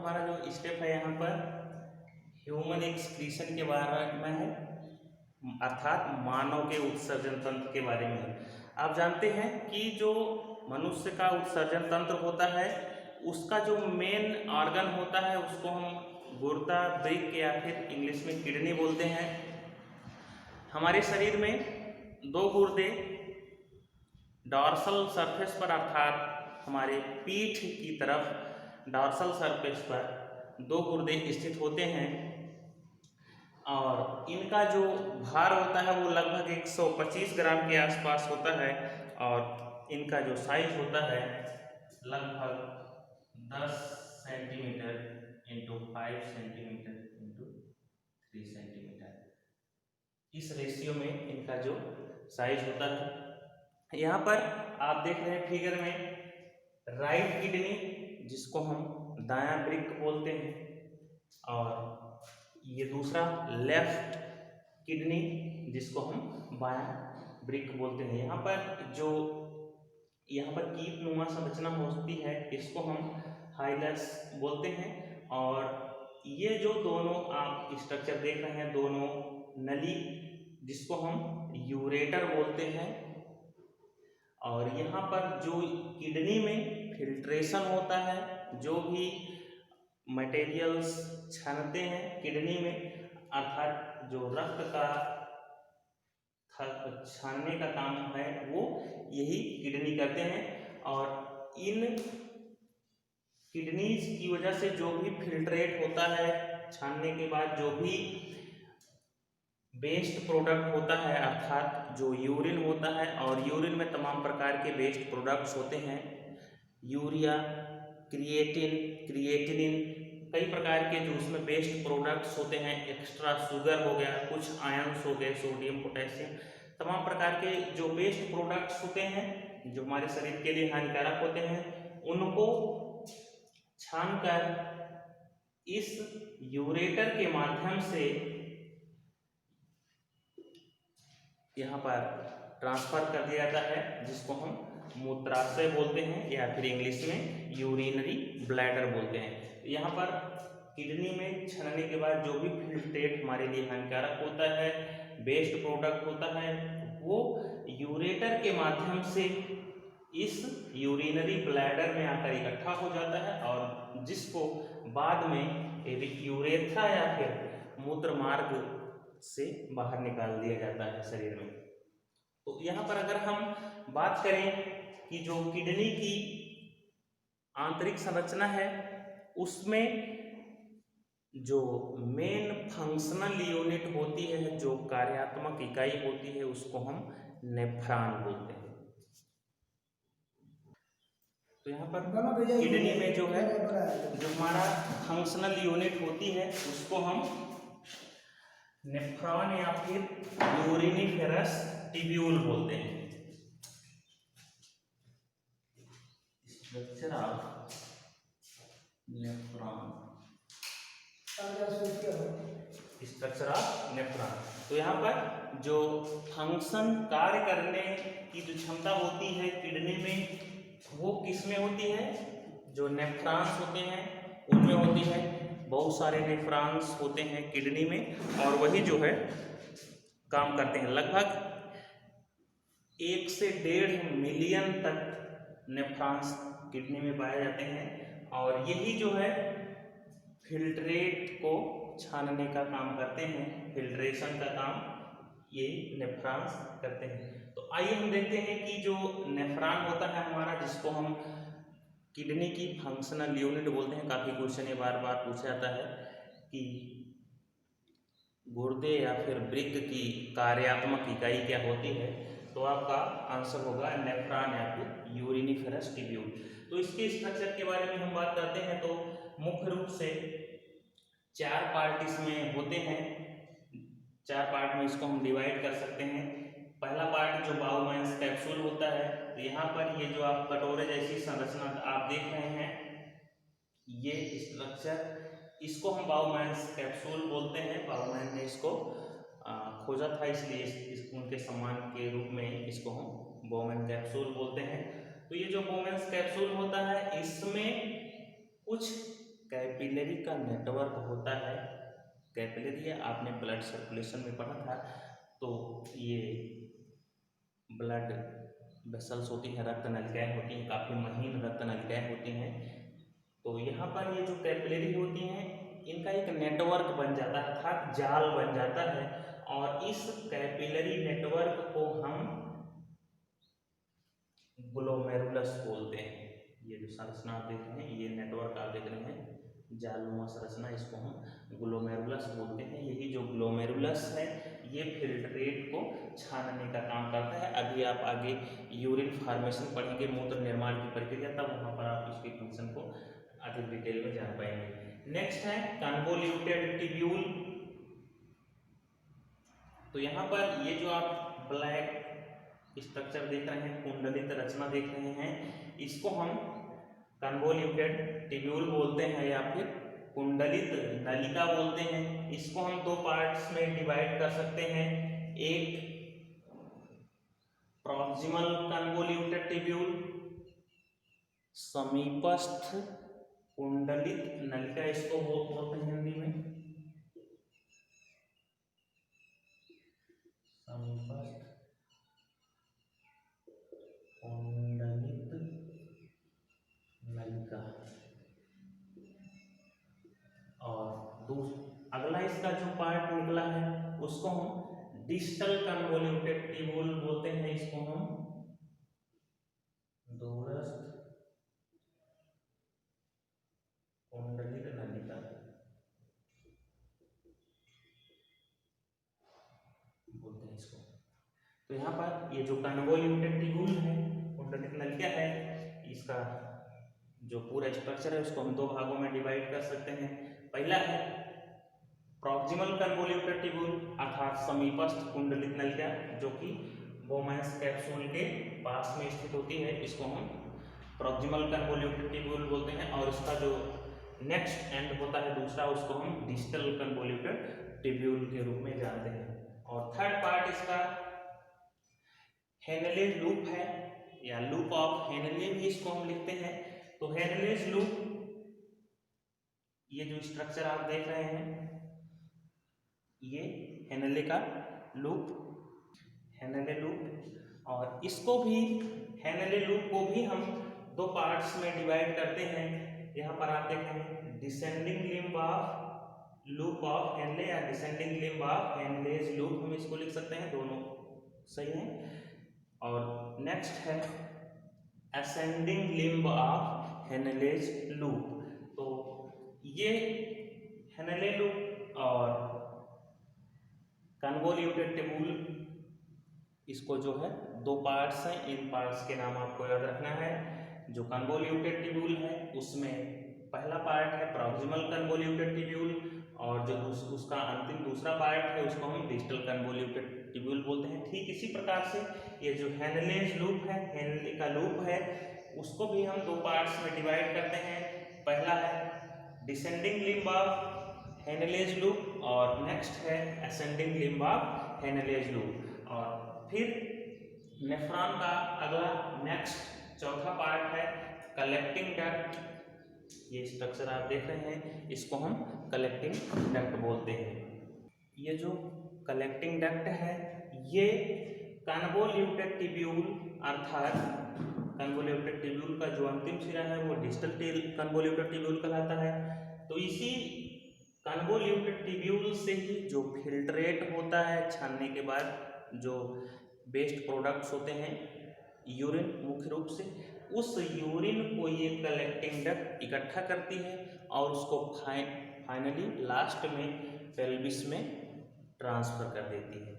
हमारा जो स्टेप है यहाँ पर ह्यूमन एक्सक्रीशन के बारे में है, अर्थात मानव के उत्सर्जन तंत्र के बारे में है। आप जानते हैं कि जो मनुष्य का उत्सर्जन तंत्र होता है उसका जो मेन ऑर्गन होता है उसको हम गुर्दा, वृक्क या फिर इंग्लिश में किडनी बोलते हैं। हमारे शरीर में दो गुर्दे डॉर्सल सरफेस पर अर्थात हमारे पीठ की तरफ डॉर्सल सरफेस पर दो गुर्दे स्थित होते हैं और इनका जो भार होता है वो लगभग 125 ग्राम के आसपास होता है और इनका जो साइज होता है लगभग 10 centimetre into 5 centimetre into 3 centimetre, इस रेशियो में इनका जो साइज होता है। यहाँ पर आप देख रहे हैं फिगर में राइट किडनी जिसको हम दायां वृक्क बोलते हैं और ये दूसरा लेफ्ट किडनी जिसको हम बायां वृक्क बोलते हैं। यहाँ पर कीट नुमा संरचना होती है इसको हम हाइलस बोलते हैं और ये जो दोनों आप स्ट्रक्चर देख रहे हैं दोनों नली जिसको हम यूरेटर बोलते हैं और यहाँ पर जो किडनी में फिल्ट्रेशन होता है, जो भी मटेरियल्स छानते हैं किडनी में अर्थात जो रक्त का छानने का काम है वो यही किडनी करते हैं और इन किडनीज की वजह से जो भी फिल्ट्रेट होता है छानने के बाद जो भी वेस्ट प्रोडक्ट होता है अर्थात जो यूरिन होता है और यूरिन में तमाम प्रकार के वेस्ट प्रोडक्ट्स होते हैं, यूरिया, क्रिएटिनिन, कई प्रकार के जो उसमें वेस्ट प्रोडक्ट्स होते हैं, एक्स्ट्रा शुगर हो गया, कुछ आयंस हो गए, सोडियम, पोटेशियम, तमाम प्रकार के जो वेस्ट प्रोडक्ट्स होते हैं जो हमारे शरीर के लिए हानिकारक होते हैं उनको छानकर इस यूरेटर के माध्यम से यहाँ पर ट्रांसफर कर दिया जाता है जिसको हम मूत्राशय बोलते हैं या फिर इंग्लिश में यूरिनरी ब्लैडर बोलते हैं। यहाँ पर किडनी में छानने के बाद जो भी फिल्ट्रेट हमारे लिए हानिकारक होता है, वेस्ट प्रोडक्ट होता है, वो यूरेटर के माध्यम से इस यूरिनरी ब्लैडर में आकर इकट्ठा हो जाता है और जिसको बाद में यूरेथ्रा या फिर मूत्र मार्ग से बाहर निकाल दिया जाता है शरीर में। तो यहाँ पर अगर हम बात करें कि जो किडनी की आंतरिक संरचना है उसमें जो मेन फंक्शनल यूनिट होती है, जो कार्यात्मक इकाई होती है उसको हम नेफ्रॉन बोलते हैं। तो यहाँ पर किडनी में जो है जो हमारा फंक्शनल यूनिट होती है उसको हम नेफ्रॉन या फिर यूरिनिफेरस ट्यूब्यूल बोलते हैं। Structure of nephron, structure of nephron. तो यहाँ पर जो फंक्शन कार्य करने की जो क्षमता होती है किडनी में वो किस में होती है, जो नेफ्रॉन्स होते हैं उनमें होती है। बहुत सारे नेफ्रॉन्स होते हैं किडनी में और वही जो है काम करते हैं। लगभग 1 से 1.5 मिलियन तक नेफ्रॉन्स किडनी में पाए जाते हैं और यही जो है फिल्ट्रेट को छानने का काम करते हैं, फिल्ट्रेशन का काम ये नेफ्रॉन्स करते हैं। तो आइए हम देखते हैं कि जो नेफ्रॉन होता है हमारा जिसको हम किडनी की फंक्शनल यूनिट बोलते हैं, काफ़ी क्वेश्चन ये बार बार पूछा जाता है कि गुर्दे या फिर वृक्क की कार्यात्मक इकाई क्या होती है, तो आपका आंसर होगा नेफ्रॉन या फिर यूरिनिफेरस ट्यूब्यूल। तो इसके स्ट्रक्चर के बारे में हम बात करते हैं तो मुख्य रूप से 4 पार्ट इसमें होते हैं, 4 पार्ट में इसको हम डिवाइड कर सकते हैं। पहला पार्ट जो बाउमांस कैप्सूल होता है, तो यहाँ पर ये जो आप कटोरे जैसी संरचना आप देख रहे हैं ये स्ट्रक्चर, इसको हम बाउमांस कैप्सूल बोलते हैं। बाउमैन ने इसको खोजा था इसलिए उनके सम्मान के रूप में इसको हम बाउमैन कैप्सूल बोलते हैं। तो ये जो बाउमैन कैप्सूल होता है इसमें कुछ कैपिलरी का नेटवर्क होता है, कैपिलरी है, आपने ब्लड सर्कुलेशन में पढ़ा था, तो ये ब्लड वेसल्स होती हैं, रक्त नलिकाएं होती हैं, काफ़ी महीन रक्त नलिकाएं होती हैं। तो यहाँ पर ये जो कैपिलरी होती हैं इनका एक नेटवर्क बन जाता है अर्थात जाल बन जाता है, और इस कैपिलरी नेटवर्क को हम ग्लोमेरुलस बोलते हैं। ये जो संरचना आप देख रहे हैं, ये नेटवर्क आप देख रहे हैं जालनुमा संरचना, इसको हम ग्लोमेरुलस बोलते हैं। यही जो ग्लोमेरुलस है ये फिल्ट्रेट को छानने का काम करता है। अभी आप आगे यूरिन फॉर्मेशन पढ़ेंगे, मूत्र निर्माण की प्रक्रिया, तब वहाँ पर आप इसके फंक्शन को अधिक डिटेल में जान पाएंगे। नेक्स्ट है कन्वोल्यूटेड टिब्यूल। तो यहाँ पर ये जो आप ब्लैक स्ट्रक्चर देख रहे हैं, कुंडलित रचना देख रहे हैं, इसको हम कन्वोल्यूटेड टिब्यूल बोलते हैं या फिर कुंडलित नलिका बोलते हैं। इसको हम दो पार्ट्स में डिवाइड कर सकते हैं, एक प्रॉक्सिमल कन्वोल्यूटेड टिब्यूल, समीपस्थ कुंडलित नलिका इसको बोलते हैं हिंदी में, समीपस्थ कुंडलित नलिका। और अगला इसका जो पार्ट निकला है उसको हम डिस्टल कन्वोल्यूटेड टिब्यूल बोलते हैं, इसको हम दूरस्थ कुंडलित नलिका बोलते हैं इसको। तो यहाँ पर ये जो कन्वोल्यूटेड टिब्यूल है, कुंडलित नलिका है, इसका जो पूरा स्ट्रक्चर है उसको हम दो भागों में डिवाइड कर सकते हैं। पहला है प्रॉक्सिमल कन्वोल्यूटेड टिब्यूल अर्थात समीपस्थ कुंडलित नलिका, जो कि बोमैंस कैप्सूल के पास में स्थित होती है, इसको हम प्रॉक्सिमल कन्वोल्यूटेड टिब्यूल बोलते हैं। और इसका जो नेक्स्ट एंड होता है दूसरा, उसको हम डिस्टल कन्वोल्यूटेड टिब्यूल के रूप में जानते हैं। और थर्ड पार्ट इसका हेनले लूप है, या लूप ऑफ हेनले भी इसको हम लिखते हैं। तो हेनलेज लूप, ये जो स्ट्रक्चर आप देख रहे हैं ये हेनले का लूप, हेनले लूप, और इसको भी हेनले लूप को भी हम दो पार्ट्स में डिवाइड करते हैं। यहाँ पर आप देखें descending limb of loop of Henle या descending limb of Henle's loop, हम इसको लिख सकते हैं, दोनों सही हैं। और नेक्स्ट है ascending limb of Henle's loop. तो ये हेनले लूप और कन्वोल्यूटेड टिब्यूल, इसको जो है दो पार्ट्स हैं, इन पार्ट्स के नाम आपको याद रखना है। जो कन्वोल्यूटेड टिब्यूल है उसमें पहला पार्ट है प्रॉक्सिमल कन्वोल्यूटेड टिब्यूल, और जो उसका अंतिम दूसरा पार्ट है उसको हम डिस्टल कन्वोल्यूटेड टिब्यूल बोलते हैं। ठीक इसी प्रकार से ये जो हेनलेज लूप है, हेनले का लूप है, उसको भी हम दो पार्ट्स में डिवाइड करते हैं। पहला है descending limb of Henle's loop, और नेक्स्ट है ascending limb of Henle's loop. और फिर नेफ्रॉन का अगला नेक्स्ट चौथा पार्ट है कलेक्टिंग डक्ट। ये स्ट्रक्चर आप देख रहे हैं, इसको हम कलेक्टिंग डक्ट बोलते हैं। ये जो कलेक्टिंग डक्ट है ये कन्वोल्यूटेड टिब्यूल अर्थात कन्वोल्यूटेड टिब्यूल का जो अंतिम सिरा है वो डिस्टल कन्वोल्यूटेड टिब्यूल कहलाता है। तो इसी कन्वोल्यूटेड टिब्यूल से ही जो फिल्ट्रेट होता है, छानने के बाद जो वेस्ट प्रोडक्ट्स होते हैं यूरिन मुख्य रूप से, उस यूरिन को ये कलेक्टिंग डक्ट इकट्ठा करती है और उसको फाइनली लास्ट में पेल्विस में ट्रांसफर कर देती है।